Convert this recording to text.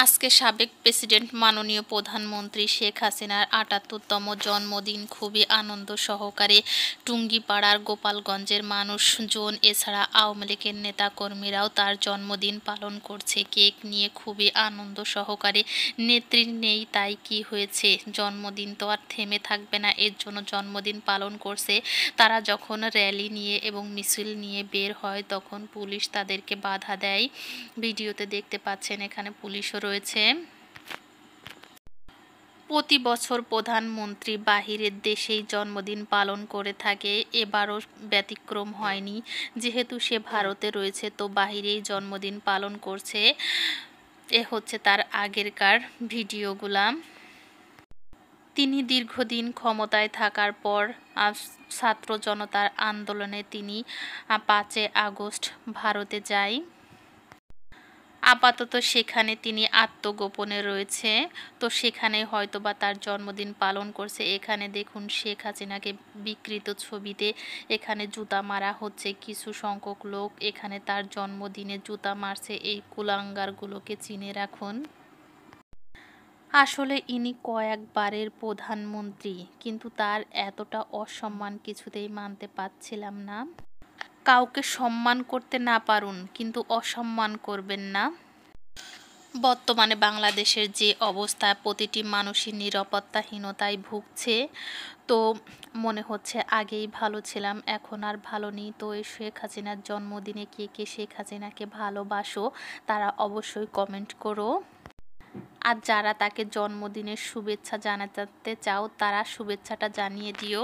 আজকে সাবেক প্রেসিডেন্ট মাননীয় প্রধানমন্ত্রী শেখ হাসিনার ৭৮তম জন্মদিন খুবই আনন্দ সহকারে টুঙ্গিপাড়ার গোপালগঞ্জের মানুষজন এছাড়া আওয়ামী লীগের নেতাকর্মীরাও তার জন্মদিন পালন করছে কেক নিয়ে খুবই আনন্দ সহকারে। নেত্রী নেই তাই কি হয়েছে, জন্মদিন তো আর থেমে থাকবে না, এর জন্য জন্মদিন পালন করছে। তারা যখন র্যালি নিয়ে এবং মিছিল নিয়ে বের হয় তখন পুলিশ তাদেরকে বাধা দেয়। ভিডিওতে দেখতে পাচ্ছেন এখানে পুলিশও রয়েছে। প্রতি বছর প্রধানমন্ত্রী বাহিরের দেশেই জন্মদিন পালন করে থাকে, এবারও ব্যতিক্রম হয়নি। যেহেতু সে ভারতে রয়েছে তো বাহিরেই জন্মদিন পালন করছে। এ হচ্ছে তার আগেরকার ভিডিওগুলা। তিনি দীর্ঘদিন ক্ষমতায় থাকার পর ছাত্র জনতার আন্দোলনে তিনি ৫ আগস্ট ভারতে যায়। আপাতত সেখানে তিনি আত্মগোপনে রয়েছে, তো সেখানে হয়তোবা তার জন্মদিন পালন করছে। এখানে দেখুন শেখ হাসিনাকে বিকৃত ছবিতে এখানে জুতা মারা হচ্ছে, কিছু সংখ্যক লোক এখানে তার জন্মদিনে জুতা মারছে। এই কুলাঙ্গারগুলোকে চিনে রাখুন। আসলে ইনি কয়েকবারের প্রধানমন্ত্রী, কিন্তু তার এতটা অসম্মান কিছুতেই মানতে পারছিলাম না। কাউকে সম্মান করতে না পারুন কিন্তু অসম্মান করবেন না। বর্তমানে বাংলাদেশের যে অবস্থা, প্রতিটি মানুষই নিরাপত্তাহীনতায় ভুগছে। তো মনে হচ্ছে আগেই ভালো ছিলাম, এখন আর ভালো নেই। তো এই শেখ হাসিনার জন্মদিনে কে কে শেখ হাসিনাকে ভালোবাসো তারা অবশ্যই কমেন্ট করো। আর যারা তাকে জন্মদিনের শুভেচ্ছা জানাতে চাও তারা শুভেচ্ছাটা জানিয়ে দিও।